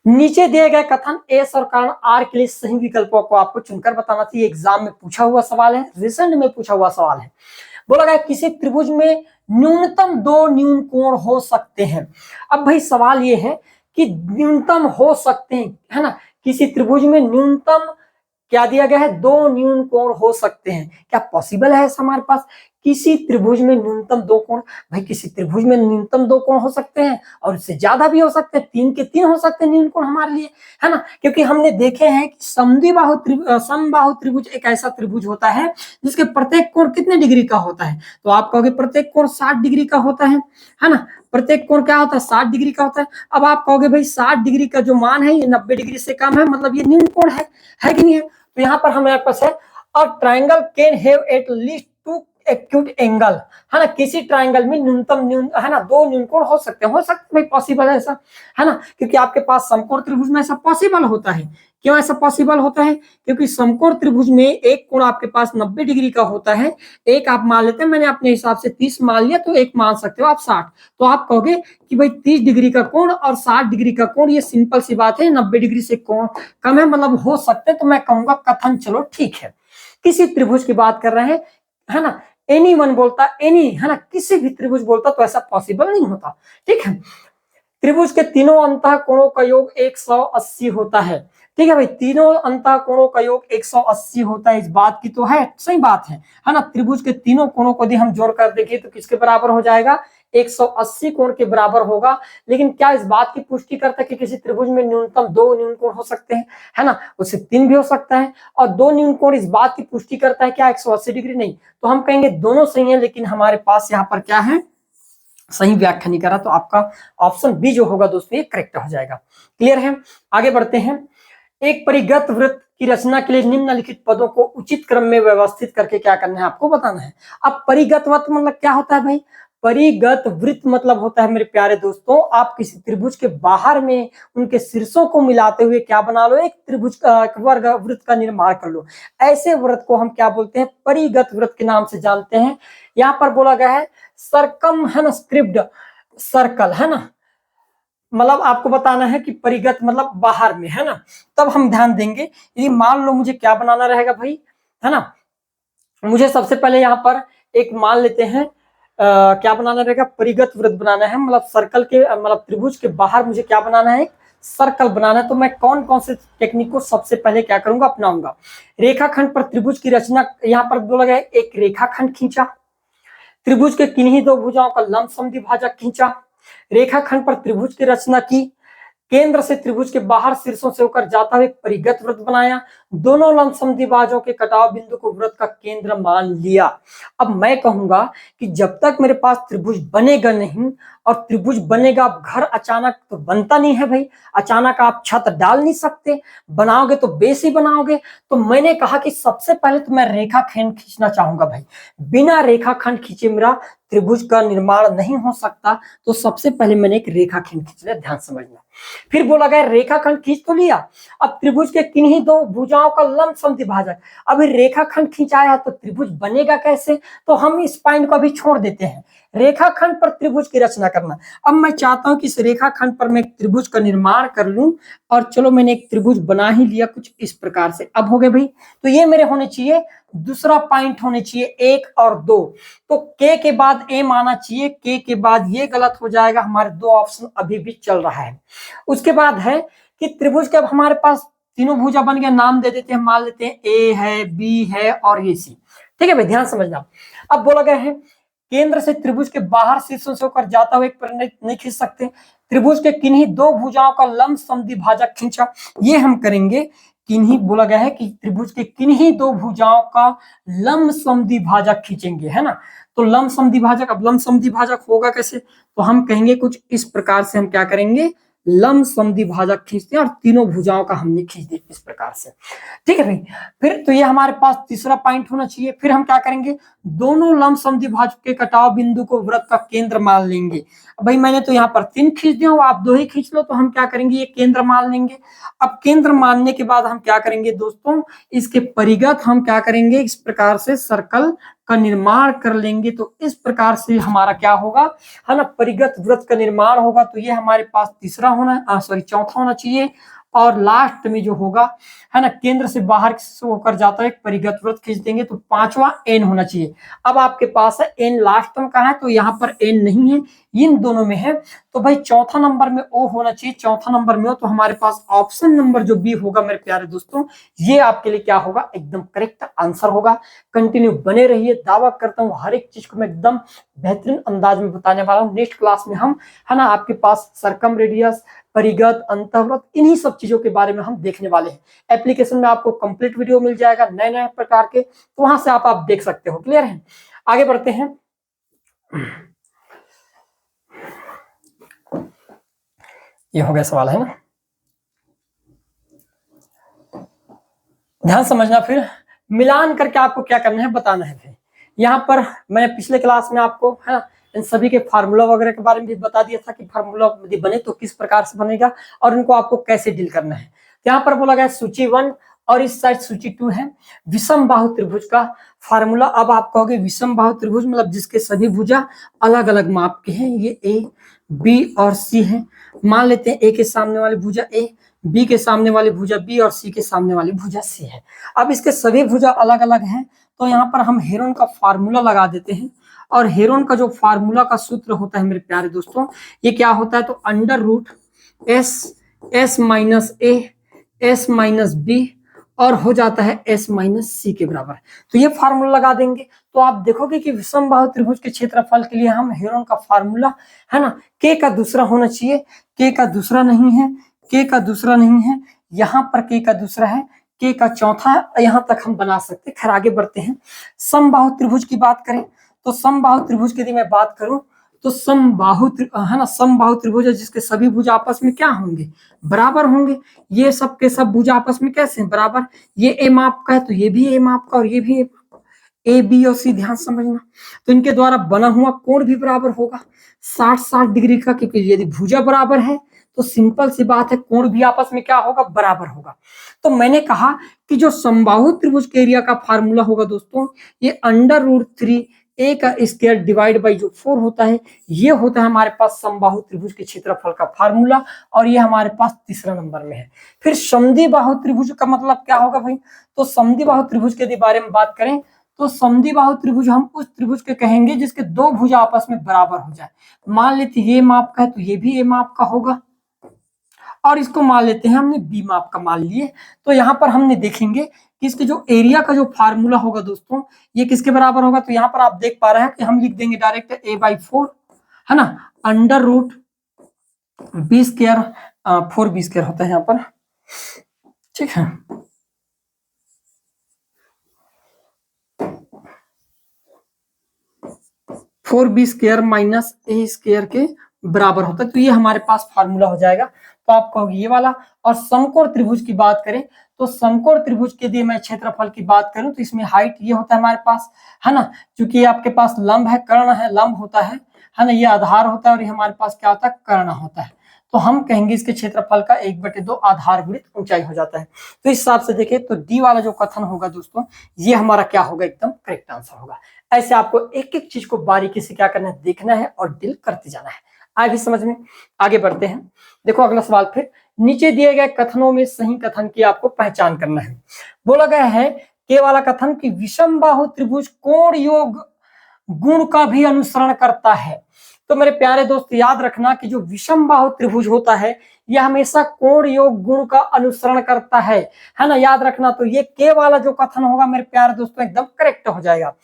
नीचे दिए गए कथन एस और कारण आर के लिए सही विकल्पों को आपको चुनकर बताना चाहिए। एग्जाम में पूछा हुआ सवाल है, रिसेंट में पूछा हुआ सवाल है। बोला गया किसी त्रिभुज में न्यूनतम दो न्यून कोण हो सकते हैं। अब भाई सवाल ये है कि न्यूनतम हो सकते हैं, है ना, किसी त्रिभुज में न्यूनतम क्या दिया गया है, दो न्यून कोण हो सकते हैं। क्या पॉसिबल है ऐसा हमारे पास, किसी त्रिभुज में न्यूनतम दो कोण? भाई किसी त्रिभुज में न्यूनतम दो कोण हो सकते हैं और उससे ज्यादा भी हो सकते हैं, तीन के तीन हो सकते हैं न्यून कोण हमारे लिए, है ना। क्योंकि हमने देखे हैं कि समबाहु त्रिभुज एक ऐसा त्रिभुज होता है जिसके प्रत्येक कोण कितने डिग्री का होता है। तो आप कहोगे प्रत्येक कोण 60 डिग्री का होता है ना, प्रत्येक कोण क्या होता है, 60 डिग्री का होता है। अब आप कहोगे भाई 60 डिग्री का जो मान है ये 90 डिग्री से कम है, मतलब ये न्यून कोण है कि नहीं है। तो यहाँ पर हमारे पास है a triangle can have at least two acute angle, है ना, किसी ट्रायंगल में न्यूनतम है ना दो न्यून कोण हो सकते हैं, भाई पॉसिबल है ऐसा, है ना। क्योंकि आपके पास समकोण त्रिभुज में ऐसा पॉसिबल होता है। क्यों ऐसा पॉसिबल होता है, क्योंकि समकोण त्रिभुज में एक कोण आपके पास 90 डिग्री का होता है, एक आप मान लेते हैं, मैंने अपने हिसाब से 30 मान लिया, तो एक मान सकते हो आप 60। तो आप कहोगे कि भाई 30 डिग्री का कोण और 60 डिग्री का कोण ये सिंपल सी बात है, 90 डिग्री से कोण कम है, मतलब हो सकते। तो मैं कहूंगा कथन चलो ठीक है। किसी त्रिभुज की बात कर रहे हैं, है ना, एनी वन बोलता, एनी, है ना, किसी भी त्रिभुज बोलता तो ऐसा पॉसिबल नहीं होता। ठीक है, त्रिभुज के तीनों अंतः कोणों का योग 180 होता है। ठीक है भाई, तीनों अंतः कोणों का योग 180 होता है, इस बात की तो है, सही बात है ना। त्रिभुज के तीनों कोणों को यदि हम जोड़कर देखें तो किसके बराबर हो जाएगा, 180 कोण के बराबर होगा। लेकिन क्या इस बात की पुष्टि करता है कि किसी त्रिभुज में न्यूनतम दो न्यून कोण हो सकते हैं, है ना, उससे तीन भी हो सकता है। और दो न्यून कोण इस बात की पुष्टि करता है क्या 180 डिग्री, नहीं। तो हम कहेंगे दोनों सही है, लेकिन हमारे पास यहाँ पर क्या है, सही व्याख्या नहीं करा। तो आपका ऑप्शन बी जो होगा दोस्तों ये करेक्ट हो जाएगा। क्लियर है, आगे बढ़ते हैं। एक परिगत वृत्त की रचना के लिए निम्नलिखित पदों को उचित क्रम में व्यवस्थित करके क्या करना है, आपको बताना है। अब परिगत वृत्त मतलब क्या होता है भाई, परिगत वृत्त मतलब होता है मेरे प्यारे दोस्तों, आप किसी त्रिभुज के बाहर में उनके शीर्षों को मिलाते हुए क्या बना लो, एक त्रिभुज वर्ग वृत्त का निर्माण कर लो। ऐसे वृत्त को हम क्या बोलते हैं, परिगत वृत्त के नाम से जानते हैं। यहाँ पर बोला गया है सरकमस्क्रिप्ट सर्कल, है ना, मतलब आपको बताना है कि परिगत मतलब बाहर में, है ना। तब हम ध्यान देंगे। यदि मान लो मुझे क्या बनाना रहेगा भाई, है ना, मुझे सबसे पहले यहाँ पर एक मान लेते हैं क्या बनाना रहेगा, परिगत वृत्त बनाना है, मतलब सर्कल के मतलब त्रिभुज के बाहर मुझे क्या बनाना है, सर्कल बनाना है। तो मैं कौन कौन से टेक्निक को सबसे पहले क्या करूंगा, अपनाऊंगा। रेखाखंड पर त्रिभुज की रचना, यहाँ पर बोला गया एक रेखाखंड खींचा, त्रिभुज के किन्हीं दो भुजाओं का लंब समद्विभाजक खींचा, रेखाखंड पर त्रिभुज की रचना की, केंद्र से त्रिभुज के बाहर शीर्षों से होकर जाता हुआ एक परिगत वृत्त बनाया, दोनों लंब समद्विभाजों के कटाव बिंदु को वृत्त का केंद्र मान लिया। अब मैं कहूंगा कि जब तक मेरे पास त्रिभुज बनेगा नहीं, और त्रिभुज बनेगा, घर अचानक तो बनता नहीं है भाई, अचानक आप छत डाल नहीं सकते, बनाओगे तो बेस ही बनाओगे। तो मैंने कहा कि सबसे पहले तो मैं रेखाखंड खींचना चाहूंगा भाई, बिना रेखाखंड खींचे मेरा त्रिभुज का निर्माण नहीं हो सकता। तो सबसे पहले मैंने एक रेखाखंड खींच लिया, ध्यान समझना। फिर बोला गया रेखाखंड खींच तो लिया, अब त्रिभुज के किन्हीं दो भुजाओं का लंब समद्विभाजक, अभी रेखाखंड खींचाया तो त्रिभुज बनेगा कैसे, तो हम इस पॉइंट को अभी छोड़ देते हैं, रेखाखंड पर त्रिभुज की रचना करना। अब मैं चाहता हूं कि इस रेखाखंड पर मैं एक त्रिभुज का निर्माण कर लूं, और चलो मैंने एक त्रिभुज बना ही लिया कुछ इस प्रकार से। अब हो गए भाई, तो ये मेरे होने चाहिए, दूसरा पॉइंट होने चाहिए 1 और 2। तो के के बाद एम आना चाहिए, के के बाद ये गलत हो जाएगा, हमारे दो ऑप्शन अभी भी चल रहा है। उसके बाद है कि त्रिभुज के अब हमारे पास तीनों भुजा बन गया, नाम दे देते हैं, मान लेते हैं ए है, बी है और ये सी। ठीक है भाई, ध्यान समझना। अब बोला गया है केंद्र से त्रिभुज के बाहर शीर्षों से होकर जाता हुआ एक परिणत नहीं खींच सकते, त्रिभुज के किन्हीं दो भुजाओं का लंब समद्विभाजक खींचा, ये हम करेंगे। किन्हीं बोला गया है कि त्रिभुज के किन्हीं दो भुजाओं का लंब समद्विभाजक खींचेंगे, है ना। तो लंब समद्विभाजक, अब लंब समद्विभाजक होगा कैसे, तो हम कहेंगे कुछ इस प्रकार से हम क्या करेंगे, लंब समद्विभाजक खींचते हैं और तीनों भुजाओं का हमने खींच दिया इस प्रकार से। ठीक है भाई, फिर तो ये हमारे पास तीसरा पॉइंट होना चाहिए। फिर हम क्या करेंगे, दोनों लंब समद्विभाजक के कटाव बिंदु को वृत्त का केंद्र मान लेंगे। भाई मैंने तो यहाँ पर 3 खींच दिया, आप 2 ही खींच लो, तो हम क्या करेंगे, ये केंद्र मान लेंगे। अब केंद्र मानने के बाद हम क्या करेंगे दोस्तों, इसके परिगत हम क्या करेंगे, इस प्रकार से सर्कल का निर्माण कर लेंगे। तो इस प्रकार से हमारा क्या होगा, है ना, परिगत वृत्त का निर्माण होगा। तो ये हमारे पास तीसरा होना, सॉरी चौथा होना चाहिए। और लास्ट में जो होगा, है ना, केंद्र से बाहर होकर जाता है, एक परिगत वृत्त खींच देंगे, तो 5वां एन होना चाहिए। अब आपके पास है एन लास्ट में कहाँ है, तो यहाँ पर एन नहीं है, इन दोनों में है। तो भाई चौथा नंबर में ओ होना चाहिए, चौथा नंबर में हो, तो हमारे पास ऑप्शन नंबर जो बी होगा मेरे प्यारे दोस्तों, ये आपके लिए क्या होगा, एकदम करेक्ट आंसर होगा। कंटिन्यू बने रहिए, दावा करता हूँ हर एक चीज को मैं एकदम बेहतरीन अंदाज में बताने वाला हूँ। नेक्स्ट क्लास में हम, है ना, आपके पास सर्कम रेडियस, परिगत, अंतःवृत्त, इन्हीं सब चीजों के बारे में हम देखने वाले हैं। एप्लीकेशन में आपको कंप्लीट वीडियो मिल जाएगा नए नए प्रकार के, तो वहां से आप देख सकते हो। क्लियर है, आगे बढ़ते हैं। ये हो गया सवाल, है ना, ध्यान समझना। फिर मिलान करके आपको क्या करना है, बताना है। फिर यहाँ पर मैंने पिछले क्लास में आपको, है ना, इन सभी के फार्मूला वगैरह के बारे में भी बता दिया था कि फार्मूला यदि बने तो किस प्रकार से बनेगा और इनको आपको कैसे डील करना है। तो यहाँ पर बोला गया सूची 1 और इस साइड सूची 2 है, विषम बाहु त्रिभुज का फार्मूला। अब आप कहोगे विषम बाहु त्रिभुज मतलब जिसके सभी भुजा अलग अलग माप के हैं, ये ए, बी और सी है। मान लेते हैं ए के सामने वाली भुजा ए, बी के सामने वाली भुजा बी और सी के सामने वाली भुजा सी है। अब इसके सभी भुजा अलग अलग हैं, तो यहाँ पर हम हेरोन का फार्मूला लगा देते हैं। और हेरोन का जो फार्मूला का सूत्र होता है मेरे प्यारे दोस्तों, ये क्या होता है, तो under root S minus A S minus B और हो जाता है एस माइनस सी के बराबर। तो ये फार्मूला लगा देंगे, तो आप देखोगे कि विषम बाहु त्रिभुज के क्षेत्रफल के लिए हम हेरोन का फार्मूला, है ना, के का दूसरा होना चाहिए, के का दूसरा नहीं है, के का दूसरा नहीं है, यहाँ पर के का दूसरा है, के का चौथा है, यहाँ तक हम बना सकते हैं। खैर आगे बढ़ते हैं। समबाहु त्रिभुज की बात करें तो समबाहु त्रिभुज की यदि मैं बात करूं तो समबाहु, है ना, समबाहु त्रिभुज है जिसके सभी भुजा आपस में क्या होंगे, बराबर होंगे। ये सब के सब भुजा आपस में कैसे हैं, बराबर। ये ए माप का है तो ये भी ए माप का और ये भी ए बी और सी, ध्यान समझना। तो इनके द्वारा बना हुआ कोण भी बराबर होगा 60-60 डिग्री का, क्योंकि यदि भुजा बराबर है तो सिंपल सी बात है कोण भी आपस में क्या होगा, बराबर होगा। तो मैंने कहा कि जो समबाहु त्रिभुज के एरिया का फार्मूला होगा दोस्तों, ये अंडर रूट 3 ए का स्क्वायर डिवाइड बाई जो 4 होता है, ये होता है हमारे पास समबाहु त्रिभुज के क्षेत्रफल का फार्मूला, और ये हमारे पास तीसरा नंबर में है। फिर समद्विबाहु त्रिभुज का मतलब क्या होगा भाई, तो समद्विबाहु त्रिभुज के बारे में बात करें तो समद्विबाहु त्रिभुज हम उस त्रिभुज के कहेंगे जिसके दो भुजा आपस में बराबर हो जाए। मान लेते ये माप का है तो ये भी ए माप का होगा, और इसको मान लेते हैं हमने बी माप का मान लिए। तो यहाँ पर हमने देखेंगे कि इसके जो एरिया का जो फार्मूला होगा दोस्तों, ये किसके बराबर होगा, तो यहाँ पर आप देख पा रहे हैं कि हम लिख देंगे डायरेक्ट a/4, है ना, under root B square, 4b square होता है यहाँ पर, ठीक है। Four B square minus A square के बराबर होता है। तो ये हमारे पास फार्मूला हो जाएगा। तो आप कहोगे ये वाला। और समकोण त्रिभुज की बात करें तो समकोण त्रिभुज के लिए मैं क्षेत्रफल की बात करूं तो इसमें हाइट ये होता है हमारे पास, है ना, क्योंकि ये आपके पास लंब है, कर्ण है, लंब होता है ना, ये आधार होता है और ये हमारे पास क्या होता है, कर्ण होता है। तो हम कहेंगे इसके क्षेत्रफल का 1/2 आधार गुणित ऊंचाई हो जाता है। तो इस हिसाब से देखें तो डी वाला जो कथन होगा दोस्तों, ये हमारा क्या होगा, एकदम करेक्ट आंसर होगा। ऐसे आपको एक एक चीज को बारीकी से क्या करना है, देखना है और डील करते जाना है। आगे भी समझ में, आगे बढ़ते हैं। देखो अगला सवाल, फिर नीचे दिए गए कथनों में सही कथन की आपको पहचान करना है। बोला गया है के वाला कथन की विषम बाहु त्रिभुज कोण योग गुण का भी अनुसरण करता है। तो मेरे प्यारे दोस्त याद रखना कि जो विषम बाहु त्रिभुज होता है यह हमेशा कोण योग गुण का अनुसरण करता है ना, याद रखना। तो ये के वाला जो कथन होगा मेरे प्यारे दोस्तों एकदम करेक्ट हो जाएगा।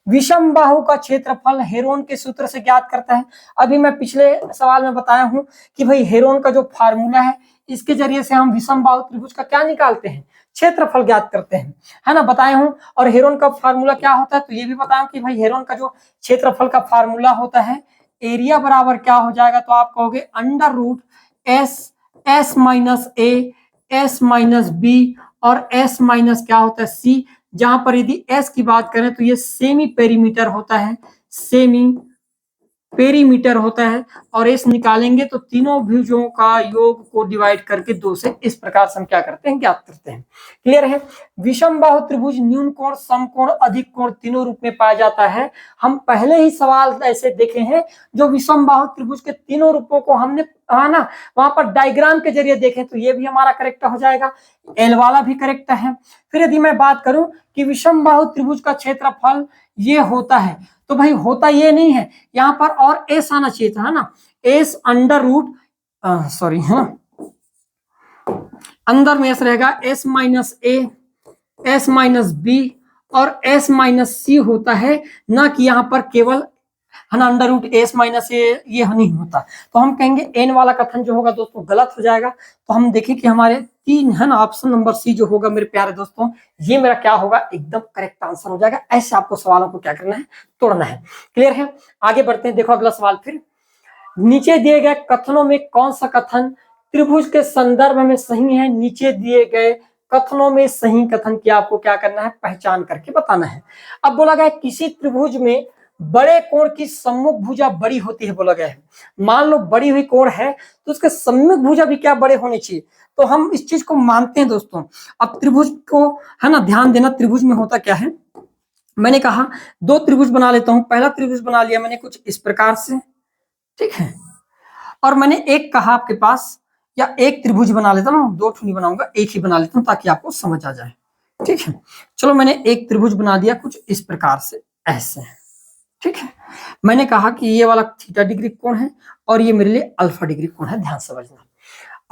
विषम बाहु का क्षेत्रफल हेरोन के सूत्र से ज्ञात करता है। अभी मैं पिछले सवाल में बताया हूं कि भाई हेरोन का जो फार्मूला है इसके जरिए से हम विषम बाहु त्रिभुज का क्या निकालते हैं, क्षेत्रफल ज्ञात करते हैं, है ना, बताए हूं। और हेरोन का फार्मूला क्या होता है तो ये भी बताया कि भाई हेरोन का जो क्षेत्रफल का फार्मूला होता है, एरिया बराबर क्या हो जाएगा, तो आप कहोगे under root S S minus A, S minus B और एस माइनस क्या होता है सी। जहां पर यदि एस की बात करें तो ये सेमी पेरीमीटर होता है, सेमी पेरीमीटर होता है। और एस निकालेंगे तो तीनों भुजों का योग को डिवाइड करके 2 से इस प्रकार से हम क्या करते हैं, ज्ञात करते हैं। क्लियर है। विषम बाहु त्रिभुज न्यून कोण, समकोण, अधिक कोण तीनों रूप में पाया जाता है। हम पहले ही सवाल ऐसे देखे हैं जो विषम बाहु त्रिभुज के तीनों रूपों को हमने ना वहां पर डायग्राम के जरिए देखें, तो ये भी हमारा करेक्ट हो जाएगा, एल वाला भी करेक्ट है। फिर यदि मैं बात करूं कि विषम बाहु त्रिभुज का क्षेत्रफल ये होता है, तो भाई होता ये नहीं है, यहाँ पर और एस आना चाहिए था, है ना, एस अंडर रूट, सॉरी है ना, अंदर में एस रहेगा, S minus A, S minus B और एस माइनस सी होता है, ना कि यहाँ पर केवल है ना अंडर रूट एस माइनस ये नहीं होता। तो हम कहेंगे एन वाला कथन जो होगा दोस्तों गलत हो जाएगा। तो हम देखें कि हमारे 3 है ना, ऑप्शन नंबर सी जो होगा मेरे प्यारे दोस्तों, ये मेरा क्या होगा, एकदम करेक्ट आंसर हो जाएगा। ऐसे आपको सवालों को क्या करना है, तोड़ना है। क्लियर है। आगे बढ़ते हैं। देखो अगला सवाल, फिर नीचे दिए गए कथनों में कौन सा कथन त्रिभुज के संदर्भ में सही है। नीचे दिए गए कथनों में सही कथन की आपको क्या करना है, पहचान करके बताना है। अब बोला गया किसी त्रिभुज में बड़े कोण की सम्मुख भुजा बड़ी होती है, बोला गया है। मान लो बड़ी हुई कोण है तो उसके सम्मुख भुजा भी क्या बड़े होने चाहिए, तो हम इस चीज को मानते हैं दोस्तों। अब त्रिभुज को है ना ध्यान देना, त्रिभुज में होता क्या है, मैंने कहा 2 त्रिभुज बना लेता हूं। पहला त्रिभुज बना लिया मैंने कुछ इस प्रकार से, ठीक है, और मैंने एक कहा आपके पास, या एक त्रिभुज बना लेता हूं, 2 नहीं बनाऊंगा, एक ही बना लेता हूं ताकि आपको समझ आ जाए। ठीक है, चलो मैंने एक त्रिभुज बना दिया कुछ इस प्रकार से, ऐसे, ठीक है। मैंने कहा कि ये वाला थीटा डिग्री कोण है और ये मेरे लिए अल्फा डिग्री कोण है, ध्यान समझना,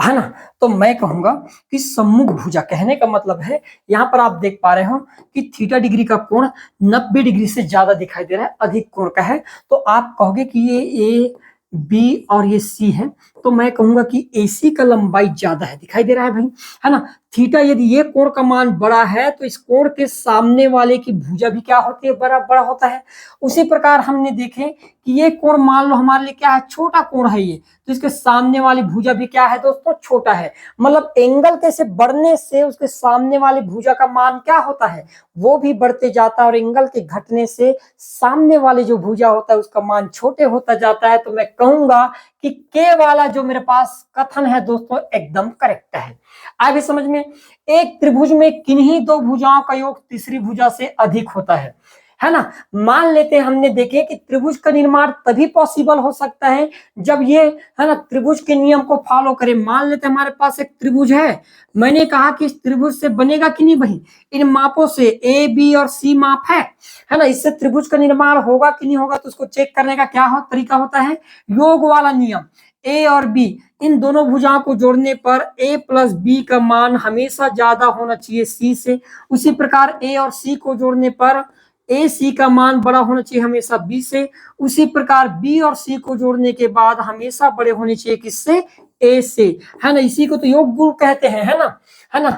है ना। तो मैं कहूंगा कि सम्मुख भुजा, कहने का मतलब है यहां पर आप देख पा रहे हो कि थीटा डिग्री का कोण 90 डिग्री से ज्यादा दिखाई दे रहा है, अधिक कोण का है। तो आप कहोगे कि ये ए बी और ये सी है, तो मैं कहूंगा कि एसी का लंबाई ज्यादा है, दिखाई दे रहा है भाई, है ना। थीटा यदि ये कोण का मान बड़ा है तो इस कोण के सामने वाले की भुजा भी क्या होती है, बड़ा बड़ा होता है। उसी प्रकार हमने देखे कि ये कोण मान लो हमारे लिए क्या है, छोटा कोण है ये, तो इसके सामने वाली भुजा भी क्या है दोस्तों, छोटा है। मतलब एंगल के से बढ़ने से उसके सामने वाली भुजा का मान क्या होता है, वो भी बढ़ते जाता है, और एंगल के घटने से सामने वाले जो भुजा होता है उसका मान छोटे होता जाता है। तो मैं कहूंगा कि के वाला जो मेरे पास कथन है दोस्तों एकदम करेक्ट है। आगे समझ में, एक त्रिभुज में किन्हीं 2 भुजाओं का योग तीसरी भुजा से अधिक होता है ना। मान लेते हैं हमने देखे कि त्रिभुज का निर्माण तभी पॉसिबल हो सकता है जब ये है ना त्रिभुज के नियम को फॉलो करे। मान लेते हैं हमारे पास एक त्रिभुज है, मैंने कहा कि इस त्रिभुज से बनेगा कि नहीं भाई, इन मापों से ए बी और सी माप है ना, इससे त्रिभुज का निर्माण होगा कि नहीं होगा। तो उसको चेक करने का क्या तरीका होता है, योग वाला नियम। ए और बी इन दोनों भुजाओं को जोड़ने पर a प्लस बी का मान हमेशा ज्यादा होना चाहिए सी से। उसी प्रकार a और c को जोड़ने पर ए सी का मान बड़ा होना चाहिए हमेशा बी से। उसी प्रकार बी और सी को जोड़ने के बाद हमेशा बड़े होने चाहिए किससे, ए से, है ना। इसी को तो योग गुण कहते हैं, है ना।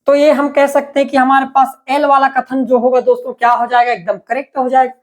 तो ये हम कह सकते हैं कि हमारे पास एल वाला कथन जो होगा दोस्तों क्या हो जाएगा, एकदम करेक्ट हो जाएगा।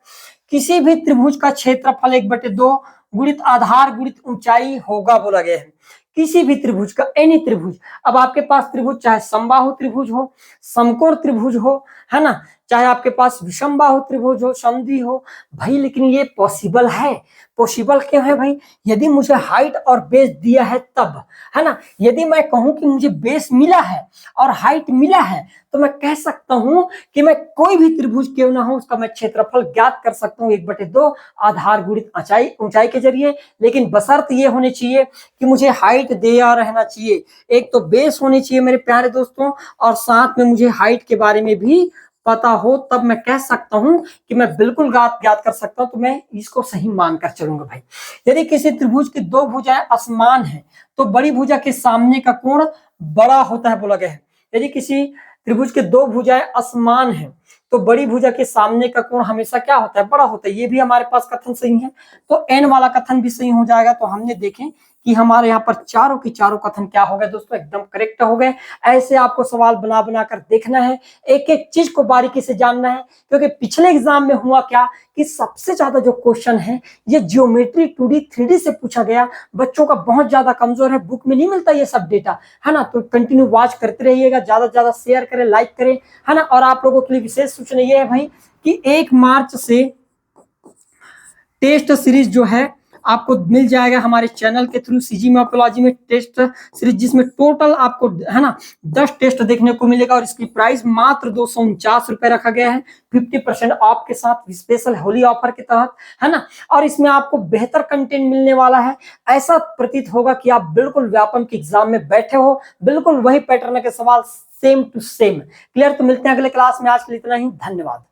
किसी भी त्रिभुज का क्षेत्रफल 1/2 गुणित आधार गुणित ऊंचाई होगा, बोला गया है। किसी भी त्रिभुज का, एनी त्रिभुज, अब आपके पास त्रिभुज चाहे समबाहु त्रिभुज हो, समकोण त्रिभुज हो, है ना, चाहे आपके पास विषम बाहु त्रिभुज हो, समद्वि हो भाई, लेकिन ये पॉसिबल है। पॉसिबल क्यों है भाई, यदि मुझे हाइट और बेस दिया है तब, है ना। यदि मैं कहूं कि मुझे बेस मिला है और हाइट मिला है तो मैं कह सकता हूं कि मैं कोई भी त्रिभुज क्यों ना हो उसका मैं क्षेत्रफल ज्ञात कर सकता हूं 1/2 आधार गुणित ऊंचाई के जरिए। लेकिन बशर्त ये होनी चाहिए कि मुझे हाइट दिया रहना चाहिए, एक तो बेस होनी चाहिए मेरे प्यारे दोस्तों, और साथ में मुझे हाइट के बारे में भी पता हो, तब मैं कह सकता हूं कि मैं बिल्कुल ज्ञात कर सकता हूं। तो मैं इसको सही मानकर चलूंगा भाई। यदि किसी त्रिभुज की 2 भुजाएं असमान है तो बड़ी भुजा के सामने का कोण बड़ा होता है, बोला गया है। यदि किसी त्रिभुज के 2 भुजाएं असमान है तो बड़ी भुजा के सामने का कोण हमेशा क्या होता है, बड़ा होता है। ये भी हमारे पास कथन सही है, तो एन वाला कथन भी सही हो जाएगा। तो हमने देखें कि हमारे यहाँ पर चारों की चारों कथन क्या हो गए दोस्तों, एकदम करेक्ट हो गए। ऐसे आपको सवाल बना बना कर देखना है, एक एक चीज को बारीकी से जानना है, क्योंकि पिछले एग्जाम में हुआ क्या कि सबसे ज्यादा जो क्वेश्चन है ये ज्योमेट्री 2D 3D से पूछा गया। बच्चों का बहुत ज्यादा कमजोर है, बुक में नहीं मिलता ये सब डेटा, है ना। तो कंटिन्यू वॉच करते रहिएगा, ज्यादा से ज्यादा शेयर करें, लाइक करें, है ना। और आप लोगों के लिए विशेष सूचना ये है भाई कि 1 मार्च से टेस्ट सीरीज जो है आपको मिल जाएगा हमारे चैनल के थ्रू, सीजी मॉर्फोलॉजी में टेस्ट सीरीज, जिसमें टोटल आपको, है ना, 10 टेस्ट देखने को मिलेगा। और इसकी प्राइस मात्र 249 रुपए रखा गया है, 50% ऑफ के साथ, स्पेशल होली ऑफर के तहत, है ना। और इसमें आपको बेहतर कंटेंट मिलने वाला है। ऐसा प्रतीत होगा कि आप बिल्कुल व्यापम के एग्जाम में बैठे हो, बिल्कुल वही पैटर्न के सवाल सेम टू सेम। क्लियर? तो मिलते हैं अगले क्लास में, आज के लिए इतना ही, धन्यवाद।